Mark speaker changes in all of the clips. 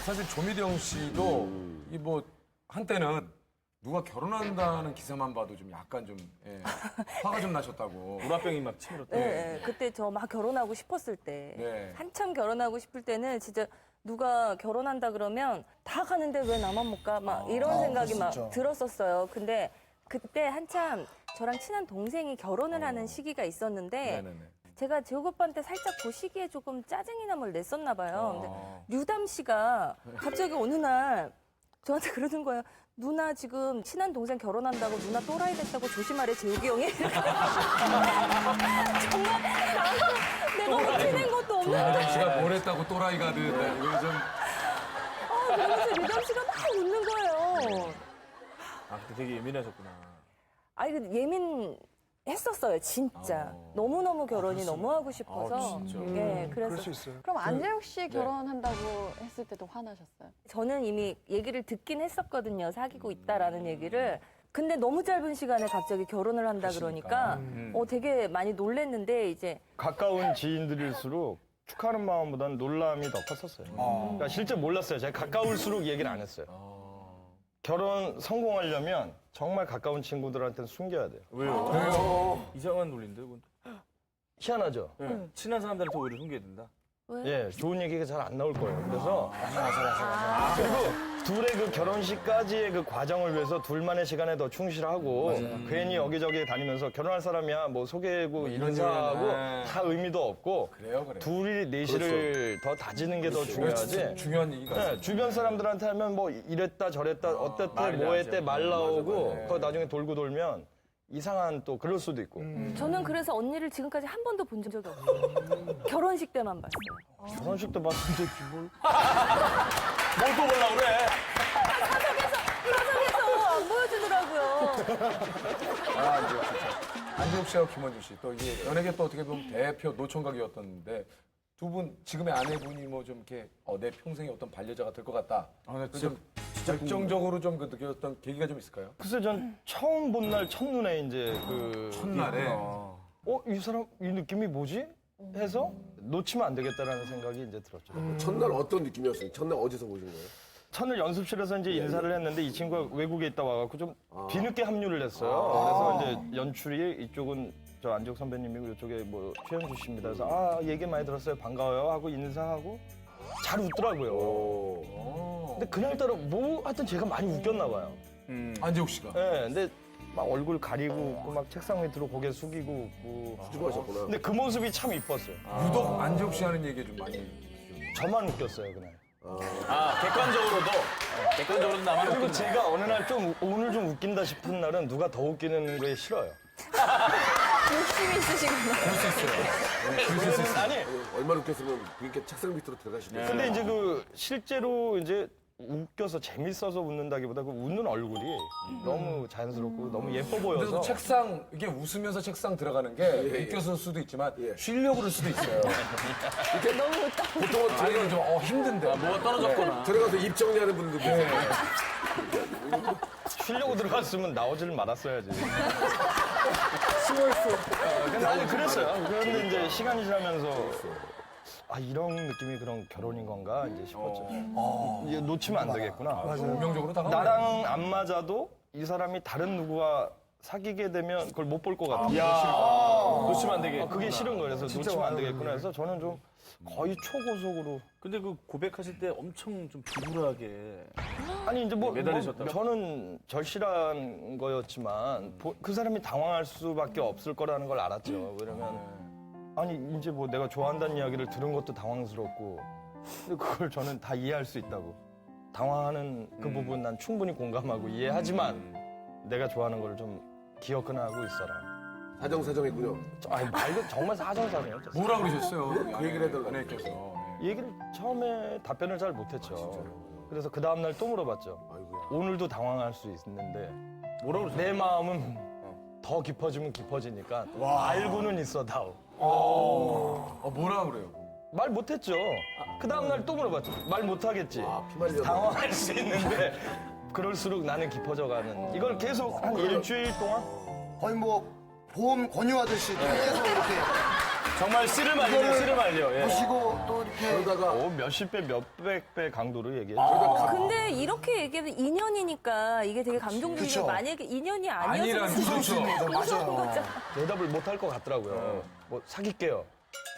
Speaker 1: 사실 조미령 씨도 이 뭐 한때는 누가 결혼한다는 기사만 봐도 좀 약간 좀 화가 좀 나셨다고.
Speaker 2: 물화병이 막 치밀었다.
Speaker 3: 네, 그때 저 막 결혼하고 싶었을 때,
Speaker 1: 네.
Speaker 3: 한참 결혼하고 싶을 때는 진짜 누가 결혼한다 그러면 다 가는데 왜 나만 못 가? 막 이런 생각이 막 들었었어요. 근데 그때 한참 저랑 친한 동생이 결혼을 하는 시기가 있었는데
Speaker 1: 네네네.
Speaker 3: 제가 재욱 오빠한테 살짝 그 시기에 조금 짜증이나 뭘 냈었나 봐요. 근데 류담 씨가 갑자기 어느 날 저한테 그러는 거예요. 누나 지금 친한 동생 결혼한다고 누나 또라이 됐다고 조심하래 재욱이 형이. 정말 나한테 내가 혼내낸 것도 없는데.
Speaker 1: 조미령 씨가 뭘 했다고 또라이가 됐다. 이거 좀.
Speaker 3: 그러면서 류담 씨가 막 웃는 거예요.
Speaker 2: 아, 그때 되게 예민하셨구나.
Speaker 3: 아니 그 예민했었어요 진짜. 너무너무 결혼이 너무 하고 싶어서. 예, 그래서
Speaker 4: 그럴 수 있어요.
Speaker 5: 그럼 안재욱 씨 결혼한다고 했을 때도 화나셨어요?
Speaker 3: 저는 이미 얘기를 듣긴 했었거든요. 사귀고 있다라는 얘기를. 근데 너무 짧은 시간에 갑자기 결혼을 한다 그러니까 되게 많이 놀랬는데 이제
Speaker 6: 가까운 지인들일수록 축하하는 마음보다는 놀람이 더 컸었어요. 그러니까 실제 몰랐어요. 제가 가까울수록 얘기를 안 했어요. 결혼 성공하려면 정말 가까운 친구들한테는 숨겨야 돼요.
Speaker 2: 왜요? 이상한 논리인데, 그건.
Speaker 6: 희한하죠?
Speaker 2: 네. 친한 사람들한테 오히려 숨겨야 된다.
Speaker 6: 예, 좋은 얘기가 잘 안 나올 거예요. 그래서 그리고 둘의 그 결혼식까지의 그 과정을 위해서 둘만의 시간에 더 충실하고 괜히 여기저기 다니면서 결혼할 사람이야 뭐 소개고 인사하고
Speaker 1: 네.
Speaker 6: 다 의미도 없고
Speaker 1: 그래요.
Speaker 6: 둘이 내실을 더 다지는 게 더 중요하지.
Speaker 1: 중요한 얘기가
Speaker 6: 네, 주변 사람들한테 하면 뭐 이랬다 저랬다 어땠대
Speaker 2: 말이
Speaker 6: 뭐 했대
Speaker 2: 나죠.
Speaker 6: 말 나오고 그거 나중에 돌고 돌면 이상한 또 그럴 수도 있고.
Speaker 3: 저는 그래서 언니를 지금까지 한 번도 본 적이 없어요. 결혼식 때만 봤어요.
Speaker 6: 결혼식 때 봤는데 뭘.
Speaker 2: 뭘 또 보려고 그래?
Speaker 3: 사석에서 안 보여주더라고요.
Speaker 1: 안재욱 씨하고 김원주 씨 또 이게 연예계 또 어떻게 보면 대표 노총각이었던데 두 분 지금의 아내분이 뭐 좀 이렇게 내 평생의 어떤 반려자가 될 것 같다. 좀 결정적으로 좀 그 느꼈던 계기가 좀 있을까요?
Speaker 6: 글쎄 전 처음 본 날 첫눈에 이제 그
Speaker 1: 첫날에
Speaker 6: 이 사람 이 느낌이 뭐지? 해서 놓치면 안 되겠다라는 생각이 이제 들었죠.
Speaker 4: 첫날 어떤 느낌이었어요? 첫날 어디서 보신 거예요?
Speaker 6: 첫날 연습실에서 이제 인사를 했는데 이 친구가 외국에 있다 와갖고 좀 뒤늦게 합류를 했어요. 그래서 이제 연출이 이쪽은 저 안재욱 선배님이고 이쪽에 뭐 최현주 씨입니다. 그래서 얘기 많이 들었어요. 반가워요 하고 인사하고 잘 웃더라고요. 근데 그날따라 뭐 하여튼 제가 많이 웃겼나 봐요.
Speaker 1: 안재욱 씨가.
Speaker 6: 네, 근데 막 얼굴 가리고 웃고 막 책상 밑으로 고개 숙이고 웃고
Speaker 4: 수고하셨구나.
Speaker 6: 근데 그 모습이 참 이뻤어요.
Speaker 1: 유독 안재욱 씨 하는 얘기에 좀 많이.
Speaker 6: 저만 웃겼어요 그날.
Speaker 2: 객관적으로도 나만
Speaker 6: 그리고
Speaker 2: 웃긴다.
Speaker 6: 제가 어느 날 좀 오늘 좀 웃긴다 싶은 날은 누가 더 웃기는 거에 싫어요.
Speaker 3: 욕심이 있으시구나.
Speaker 6: 아니
Speaker 4: 얼마나 웃겼으면 그렇게 책상 밑으로 들어가시고.
Speaker 6: 근데 이제 그 실제로 이제 웃겨서 재밌어서 웃는다기보다 그 웃는 얼굴이 너무 자연스럽고 너무 예뻐
Speaker 1: 그래서
Speaker 6: 보여서
Speaker 1: 책상 이게 웃으면서 책상 들어가는 게 웃겨서 수도 있지만 쉬려고 그럴 수도 있어요.
Speaker 4: 보통은
Speaker 1: 아니면 좀 힘든데.
Speaker 2: 뭐가 떨어졌구나.
Speaker 4: 들어가서 입 정리하는 분들도 계세요.
Speaker 6: 쉬려고 들어갔으면 나오지를 말았어야지. 근데 아니 그랬어요. 그런데 이제 시간이 지나면서 이런 느낌이 그런 결혼인 건가 이제 싶었죠. 이게 놓치면 안 되겠구나.
Speaker 1: 운명적으로 다가오네.
Speaker 6: 나랑 안 맞아도 이 사람이 다른 누구와 사귀게 되면 그걸 못 볼 것 같아.
Speaker 2: 놓치면 안 되게.
Speaker 6: 그게 싫은 거예요. 그래서 놓치면 안 되겠구나 해서 저는 좀 거의 초고속으로.
Speaker 2: 근데 그 고백하실 때 엄청 좀 비굴하게.
Speaker 6: 아니 이제
Speaker 2: 매달리셨다고?
Speaker 6: 저는 절실한 거였지만 그 사람이 당황할 수밖에 없을 거라는 걸 알았죠. 왜냐면 아니 이제 뭐 내가 좋아한다는 이야기를 들은 것도 당황스럽고 근데 그걸 저는 다 이해할 수 있다고. 당황하는 그 부분 난 충분히 공감하고 이해하지만 내가 좋아하는 걸 좀 기억은 하고 있어라.
Speaker 4: 사정사정했군요.
Speaker 6: 아니 말도 정말 사정사정이에요.
Speaker 1: 뭐라 그러셨어요?
Speaker 4: 그 얘기를 해달라고.
Speaker 1: 아내께서.
Speaker 6: 이 얘기를 처음에 답변을 잘 못했죠. 그래서 그 다음날 또 물어봤죠.
Speaker 4: 아이고야.
Speaker 6: 오늘도 당황할 수 있는데
Speaker 2: 뭐라고 그러셨어요?
Speaker 6: 내 마음은 더 깊어지면 깊어지니까 알고는 있어다오.
Speaker 1: 뭐라 그래요?
Speaker 6: 말 못했죠. 그 다음날 또 물어봤죠. 말 못하겠지.
Speaker 4: 피말려.
Speaker 6: 당황할 수 있는데 그럴수록 나는 깊어져가는. 이걸 계속 한 일주일 동안
Speaker 7: 거의 뭐 보험 권유하듯이 계속 이렇게
Speaker 2: 정말 씨를 말리네, 씨를 말려. 예.
Speaker 7: 보시고 또 이렇게
Speaker 4: 그러다가
Speaker 6: 몇십 배, 몇백 배 강도로 얘기해.
Speaker 3: 근데 이렇게 얘기하면 인연이니까 이게 되게 감동적인 게 만약에 인연이 아니었으면
Speaker 1: 아니라는 거죠.
Speaker 7: 맞아요.
Speaker 6: 대답을 못 할 것 같더라고요. 뭐 사귈게요.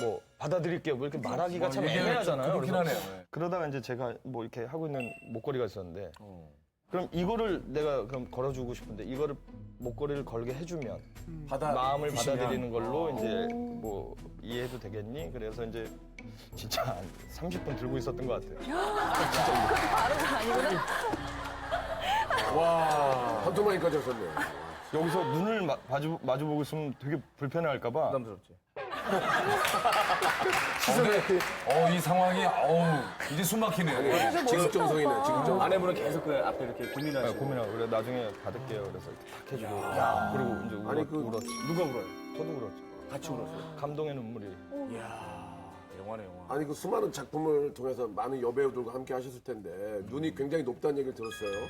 Speaker 6: 뭐 받아들일게요. 뭐 이렇게 말하기가 참 애매하잖아요.
Speaker 1: 그렇긴
Speaker 6: 그래서
Speaker 1: 하네요. 네.
Speaker 6: 그러다가 이제 제가 뭐 이렇게 하고 있는 목걸이가 있었는데 그럼 이거를 내가 그럼 걸어주고 싶은데 이거를 목걸이를 걸게 해주면 마음을
Speaker 1: 주시면.
Speaker 6: 받아들이는 걸로 이제 뭐 이해해도 되겠니? 그래서 이제 진짜 한 30분 들고 있었던 것 같아요.
Speaker 3: 바로가 아니구나.
Speaker 4: 한두 마리까지 하셨네.
Speaker 6: 여기서 눈을 마주보고 있으면 되게 불편해할까봐
Speaker 2: 부담스럽지.
Speaker 1: 이 상황이 이제 숨 막히네.
Speaker 4: 지극정성이네, 지극정.
Speaker 2: 아내분은 계속 그 앞에 이렇게 고민하시고.
Speaker 6: 고민하고 그래 나중에 받을게요. 그래서 이렇게 탁 해주고 그리고 이제
Speaker 4: 아니, 그-
Speaker 6: 울었지.
Speaker 2: 누가 울어요?
Speaker 6: 저도 울었죠.
Speaker 2: 같이 울었어요.
Speaker 6: 감동의 눈물이.
Speaker 2: 이야, 영화네, 영화.
Speaker 4: 아니 그 수많은 작품을 통해서 많은 여배우들과 함께 하셨을 텐데 눈이 굉장히 높다는 얘기를 들었어요.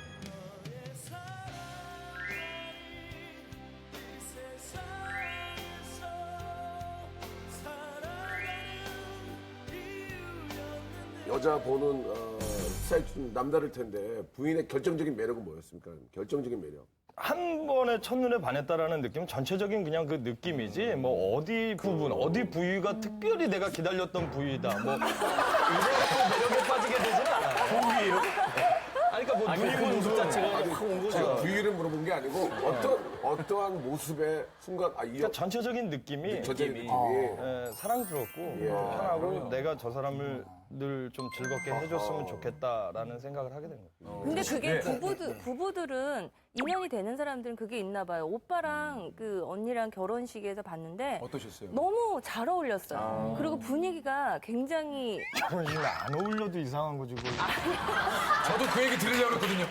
Speaker 4: 여자 보는 스타일 좀 남다를 텐데 부인의 결정적인 매력은 뭐였습니까? 결정적인 매력.
Speaker 6: 한 번에 첫눈에 반했다라는 느낌, 전체적인 그냥 그 느낌이지, 뭐 어디 부분, 어디 부위가 특별히 내가 기다렸던 부위다, 뭐 이래갖고 매력에 빠지게 되지는 않아요. 아니, 그러니까 뭐
Speaker 2: 그 모습 자체가 확 온 거죠.
Speaker 4: 제가 부위를 물어본 게 아니고 어떠한 모습의 순간 이
Speaker 6: 그러니까 전체적인 느낌이
Speaker 4: 전체적인 느낌이
Speaker 6: 사랑스럽고 편하고 내가 저 사람을 늘 좀 즐겁게 해줬으면 좋겠다라는 생각을 하게 된 거예요.
Speaker 3: 근데 그게 부부들은 인연이 되는 사람들은 그게 있나 봐요. 오빠랑 그 언니랑 결혼식에서 봤는데
Speaker 1: 어떠셨어요?
Speaker 3: 너무 잘 어울렸어요. 그리고 분위기가 굉장히
Speaker 6: 결혼식에 안 어울려도 이상한 거지. 그걸.
Speaker 1: 저도 그 얘기 들으려고 했거든요.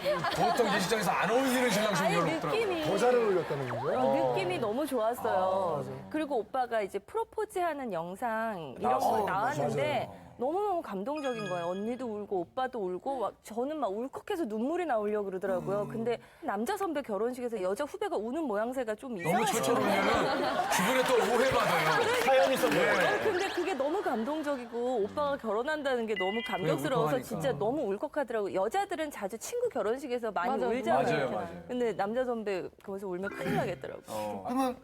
Speaker 1: 보통 예식장에서 안 어울리는 신랑
Speaker 3: 아니
Speaker 1: 신부가 없더라고요.
Speaker 3: 느낌이
Speaker 7: 더 잘 어울렸다는 거죠?
Speaker 3: 느낌이 너무 좋았어요. 그리고 오빠가 이제 프로포즈하는 영상 이런 거 나왔는데 너무너무 감동적인 거예요. 언니도 울고 오빠도 울고 막 저는 막 울컥해서 눈물이 나오려고 그러더라고요. 근데 남자 선배 결혼식에서 여자 후배가 우는 모양새가 좀
Speaker 1: 너무
Speaker 3: 이상해요.
Speaker 1: 철철 울면은 주변에 또 오해받아요.
Speaker 6: 사연이 있었네요.
Speaker 3: 근데 그게 너무 감동적이고 오빠가 결혼한다는 게 너무 감격스러워서
Speaker 1: 울컥하니까.
Speaker 3: 진짜 너무 울컥하더라고요. 여자들은 자주 친구 결혼식에서 많이
Speaker 5: 맞아요.
Speaker 3: 울잖아요.
Speaker 1: 맞아요.
Speaker 3: 근데 남자 선배 거기서 울면 큰일 나겠더라고요.
Speaker 7: 그러면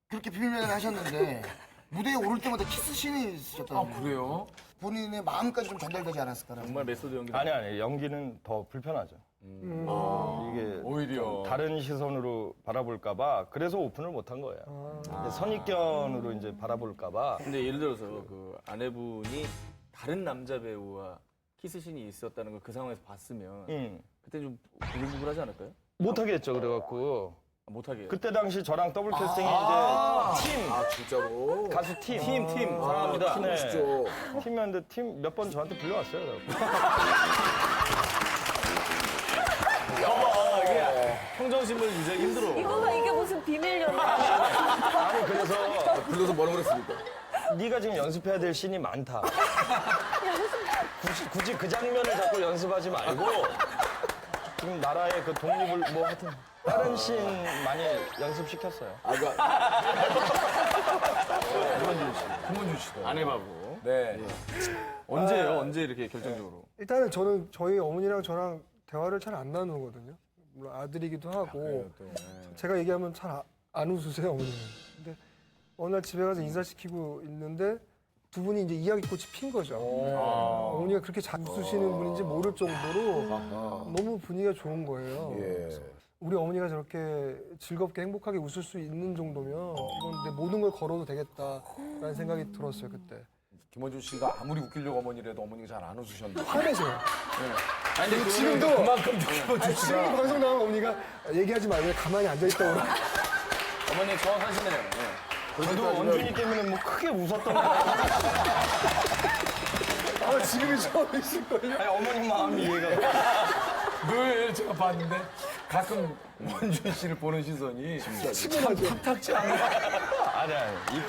Speaker 7: 그렇게 비밀연애를 하셨는데 무대에 오를 때마다 키스씬이 있으셨다는 거예요.
Speaker 1: 그래요?
Speaker 7: 본인의 마음까지 좀 전달되지 않았을까라는
Speaker 2: 정말 메소드 연기.
Speaker 6: 아니, 연기는 더 불편하죠. 이게
Speaker 1: 오히려.
Speaker 6: 다른 시선으로 바라볼까봐 그래서 오픈을 못한 거예요. 선입견으로 이제 바라볼까봐.
Speaker 2: 근데 예를 들어서 그 아내분이 다른 남자 배우와 키스신이 있었다는 걸 그 상황에서 봤으면 그때 좀 부글부글하지 않을까요?
Speaker 6: 못하게 했죠. 그래갖고
Speaker 2: 못하게.
Speaker 6: 그때 당시 저랑 더블 캐스팅이 이제 팀
Speaker 4: 아 진짜로?
Speaker 6: 가수 팀
Speaker 2: 사랑합니다.
Speaker 6: 네.
Speaker 4: 진짜.
Speaker 6: 팀이었는데 팀 몇 번 저한테 불려왔어요. 그래갖고.
Speaker 2: 봐봐, 이게 평정심을 유지하기 힘들어.
Speaker 3: 이거가 이게 무슨 비밀 연애?
Speaker 6: 아니 그래서
Speaker 4: 불러서 뭐라고 그랬습니까?
Speaker 6: 네가 지금 연습해야 될 씬이 많다. 굳이 그 장면을 자꾸 연습하지 말고 지금 나라의 그 독립을 뭐 하여튼 다른 씬 많이 연습시켰어요.
Speaker 1: 김원준 씨도.
Speaker 2: 아내하고.
Speaker 1: 네.
Speaker 2: 언제예요? 언제 이렇게 결정적으로?
Speaker 8: 일단은 저는 저희 어머니랑 저랑 대화를 잘 안 나누거든요. 물론 아들이기도 하고 제가 얘기하면 잘 안 웃으세요 어머니는. 근데 어느 날 집에 가서 인사시키고 있는데 두 분이 이제 이야기꽃이 핀 거죠. 어머니가 그렇게 잘 웃으시는 분인지 모를 정도로 너무 분위기가 좋은 거예요.
Speaker 4: 예.
Speaker 8: 우리 어머니가 저렇게 즐겁게 행복하게 웃을 수 있는 정도면 이건 내 모든 걸 걸어도 되겠다라는 생각이 들었어요 그때.
Speaker 1: 김원준 씨가 아무리 웃기려고 어머니라도 어머니가 잘 안 웃으셨는데.
Speaker 8: 화내세요.
Speaker 1: 아니, 근데
Speaker 8: 지금도
Speaker 1: 그만큼 김원준
Speaker 8: 지금
Speaker 1: 씨가.
Speaker 8: 방송 나오면 어머니가 얘기하지 말고 가만히 앉아있다고
Speaker 2: 어머니 정확하시네요. 네.
Speaker 6: 저도 원준이 때문에 뭐 크게 웃었던 거
Speaker 8: 지금이 처음이실 거예요.
Speaker 6: 아니 어머님 마음이 이해가
Speaker 1: 늘 제가 봤는데 가끔 원준 씨를 보는 시선이 참 탁탁지 않아요.
Speaker 6: 아니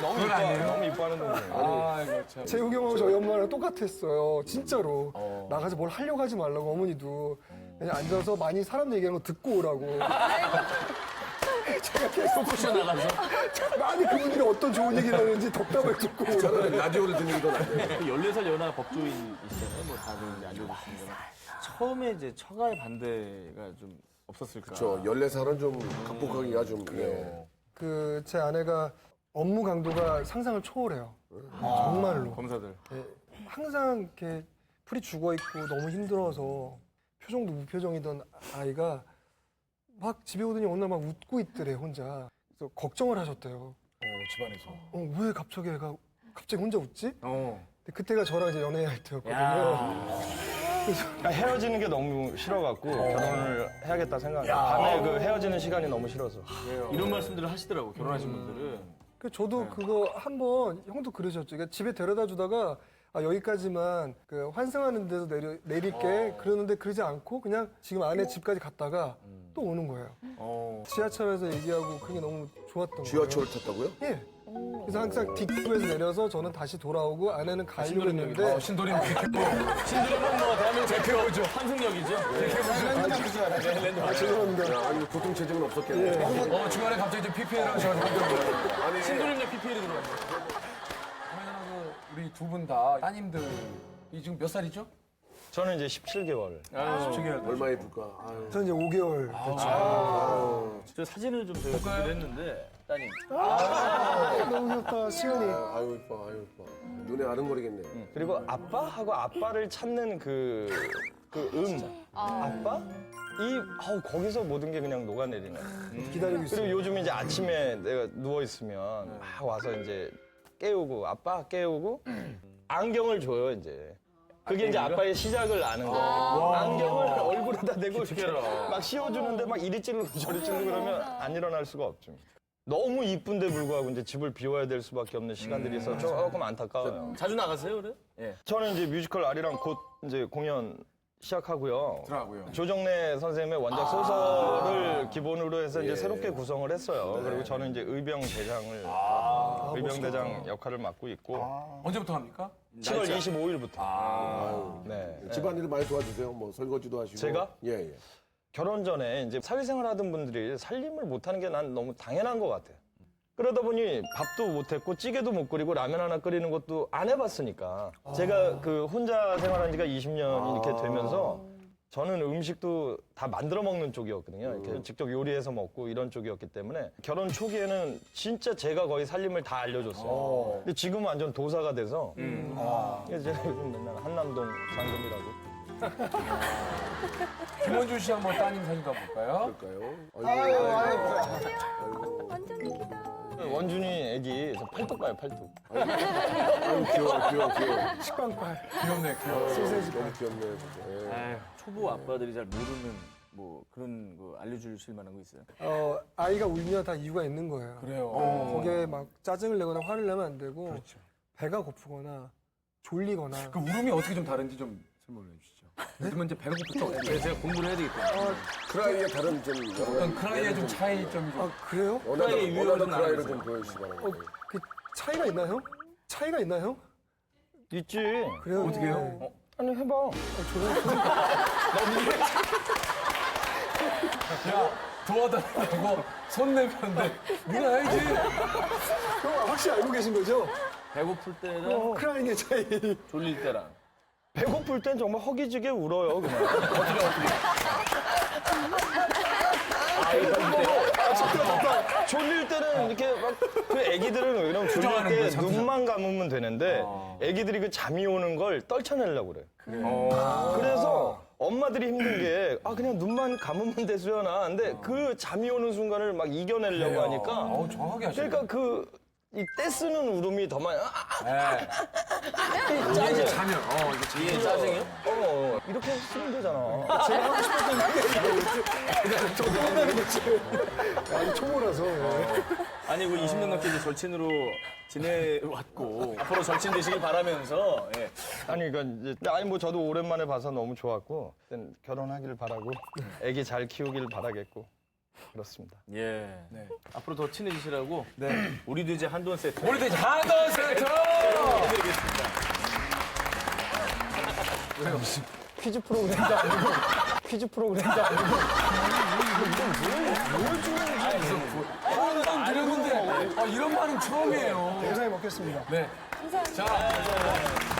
Speaker 6: 너무
Speaker 1: 그건
Speaker 6: 이뻐
Speaker 1: 아니에요?
Speaker 6: 너무 이뻐하는 동생이에요.
Speaker 1: 아이고 참.
Speaker 8: 재욱이 형하고 저희 엄마랑 똑같았어요. 진짜로. 나가서 뭘 하려고 하지 말라고 어머니도 그냥 앉아서 많이 사람 얘기하는 거 듣고 오라고. 제가 계속
Speaker 2: 토크쇼 나가서
Speaker 8: 아니 그분들이 어떤 좋은 얘기를 하는지 덕담을 듣고
Speaker 4: 차라리 라디오를 듣는 게 더 낫네요.
Speaker 2: 14살 연하 법조인이시잖아요. 뭐 다들 이제 알려줬습니다. 처음에 이제 처가의 반대가 좀 없었을까?
Speaker 4: 저 14살은 좀 극복하기가 좀 예.
Speaker 8: 그 제 아내가 업무 강도가 상상을 초월해요. 정말로.
Speaker 2: 검사들.
Speaker 8: 예, 항상 이렇게 풀이 죽어 있고 너무 힘들어서 표정도 무표정이던 아이가 막 집에 오더니 어느 날 막 웃고 있더래 혼자. 그래서 걱정을 하셨대요.
Speaker 1: 집안에서.
Speaker 8: 왜 갑자기 애가 갑자기 혼자 웃지?
Speaker 2: 어.
Speaker 8: 근데 그때가 저랑 이제 연애할 때였거든요.
Speaker 6: 그러니까 헤어지는 게 너무 싫어갖고 결혼을 해야겠다 생각해요. 밤에 그 헤어지는 시간이 너무 싫어서.
Speaker 2: 이런 말씀들을 하시더라고 결혼하신 분들은.
Speaker 8: 그 저도 그거 한번 형도 그러셨죠. 그러니까 집에 데려다 주다가 여기까지만 그 환승하는 데서 내릴게 그러는데 그러지 않고 그냥 지금 아내 집까지 갔다가 또 오는 거예요. 지하철에서 얘기하고 그게 너무 좋았던 거예요.
Speaker 4: 지하철을 탔다고요?
Speaker 8: 예. 그래서 항상 뒷부에서 내려서 저는 다시 돌아오고 아내는 가려고 했는데
Speaker 1: 신도림 백해보.
Speaker 2: 신도림은 뭐 대한민국 대표죠. 환승역이죠.
Speaker 8: 죄송합니다.
Speaker 4: 야, 아니 교통체증은 없었겠네.
Speaker 1: 중간에 갑자기 좀 PPL 하셔가지고.
Speaker 4: 아니
Speaker 2: 신도림역 PPL이 들어왔네.
Speaker 1: 그러면 우리 두 분 다 따님들이 지금 몇 살이죠?
Speaker 6: 저는 이제 17개월.
Speaker 1: 17개월.
Speaker 4: 얼마 예쁠까? 아유.
Speaker 8: 저는 이제 5개월 됐죠.
Speaker 2: 저 사진을 좀 저희가 준비를 했는데 따님.
Speaker 8: 너무 귀엽다. 시간이.
Speaker 4: 아유 이뻐, 아유 이뻐. 눈에 아른거리겠네.
Speaker 6: 그리고 아빠하고 아빠를 찾는 아빠? 거기서 모든 게 그냥 녹아내리네.
Speaker 8: 기다리고
Speaker 6: 그리고
Speaker 8: 있어요.
Speaker 6: 요즘 이제 아침에 내가 누워있으면 막 와서 이제 깨우고, 아빠 깨우고, 안경을 줘요, 이제. 그게 이제 아빠의 시작을 아는 거예요. 안경을 얼굴에다 대고 이렇게 막 씌워주는데 막 이리 찌르고 저리 찌르고 그러면 안 일어날 수가 없죠. 너무 이쁜데 불구하고 이제 집을 비워야 될 수밖에 없는 시간들이 있어서 조금 안타까워요.
Speaker 2: 자주 나가세요, 그래? 예.
Speaker 6: 저는 이제 뮤지컬 아리랑 곧 이제 공연 시작하고요.
Speaker 1: 들어가고요.
Speaker 6: 조정래 선생님의 원작 소설을 기본으로 해서 이제 새롭게 구성을 했어요. 그리고 저는 이제 의병대장 역할을 맡고 있고
Speaker 1: 언제부터 합니까?
Speaker 6: 7월 25일부터. 네.
Speaker 4: 집안일을 많이 도와주세요. 뭐 설거지도 하시고.
Speaker 6: 제가?
Speaker 4: 예, 예.
Speaker 6: 결혼 전에 이제 사회생활 하던 분들이 살림을 못하는 게 난 너무 당연한 것 같아요. 그러다 보니 밥도 못했고 찌개도 못 끓이고 라면 하나 끓이는 것도 안 해봤으니까 제가 그 혼자 생활한 지가 20년이 이렇게 되면서 저는 음식도 다 만들어 먹는 쪽이었거든요. 이렇게 직접 요리해서 먹고 이런 쪽이었기 때문에 결혼 초기에는 진짜 제가 거의 살림을 다 알려줬어요. 근데 지금은 완전 도사가 돼서 그래서 제가 요즘 맨날 한남동 상금이라고.
Speaker 1: 김원준 씨 한번 따님 사진 한번 볼까요?
Speaker 4: 볼까요?
Speaker 3: 완전 애기다.
Speaker 6: 원준이 애기 저 팔뚝 봐요, 팔뚝.
Speaker 4: 아유 귀여워.
Speaker 8: 식빵빨.
Speaker 1: 귀엽네, 귀여워.
Speaker 8: 소세지
Speaker 4: 너무 귀엽네, 진짜. 예.
Speaker 2: 초보 아빠들이 잘 모르는 뭐 그런 거 알려주실 만한 거 있어요?
Speaker 8: 아이가 울면 다 이유가 있는 거예요.
Speaker 1: 그래요.
Speaker 8: 거기에 막 짜증을 내거나 화를 내면 안 되고 배가 고프거나 졸리거나
Speaker 1: 그 울음이 어떻게 좀 다른지 좀 설명을 해주시죠. 그러면 이제 배가 고프죠.
Speaker 2: 제가 공부를 해야 되겠다.
Speaker 4: 크라이의 다른 좀
Speaker 1: 어떤 크라이의 좀 차이점이 좀.
Speaker 8: 그래요?
Speaker 2: 크라이의 유형을
Speaker 4: 원하던
Speaker 2: 좀
Speaker 4: 크라이를
Speaker 2: 알아보세요.
Speaker 4: 좀 보여주시기 바랍니다.
Speaker 8: 그 차이가 있나요? 차이가 있나요?
Speaker 6: 있지.
Speaker 8: 그래요?
Speaker 1: 어떻게 해요?
Speaker 8: 네.
Speaker 6: 아니 해봐.
Speaker 1: 야, 도와달라고 손 내면데 네가 알지?
Speaker 8: 형 확실히 알고 계신 거죠?
Speaker 2: 배고플 때랑
Speaker 8: 크라잉의 차이.
Speaker 2: 졸릴 때랑.
Speaker 6: 배고플 땐 정말 허기지게 울어요, 그냥. 졸릴 때는 이렇게 막, 그 애기들은 왜 이러면 졸릴
Speaker 1: 추정하는
Speaker 6: 때
Speaker 1: 거야, 잠시.
Speaker 6: 눈만 감으면 되는데, 애기들이 그 잠이 오는 걸 떨쳐내려고 그래. 그래서 엄마들이 힘든 게, 그냥 눈만 감으면 돼, 수연아. 근데 그 잠이 오는 순간을 막 이겨내려고 하니까.
Speaker 1: 정확하게 하시네.
Speaker 6: 그러니까 이 떼쓰는 울음이 더 많이,
Speaker 1: 이게 자면,
Speaker 2: 이게 짜증이요?
Speaker 6: 이렇게 쓰면 되잖아.
Speaker 8: 아니 초보라서.
Speaker 2: 아니, 그 20년 넘게 이제 절친으로 지내왔고, 앞으로 절친 되시길 바라면서, 예.
Speaker 6: 아니, 그러니까 이제, 아니, 뭐 저도 오랜만에 봐서 너무 좋았고, 일단 결혼하길 바라고, 애기 잘 키우길 바라겠고, 그렇습니다.
Speaker 2: 예. 네. 앞으로 더 친해지시라고, 우리도 이제 한돈 세트.
Speaker 1: 우리도 이제 한돈 세트!
Speaker 2: 해드리겠습니다.
Speaker 8: 퀴즈 프로그램도 아니고.
Speaker 6: 퀴즈 프로그램도 아니고
Speaker 1: 뻔뻔 드려본데 이런 말은 처음이에요.
Speaker 8: 감사히 먹겠습니다.
Speaker 1: 네.
Speaker 3: 감사합니다.
Speaker 1: 자,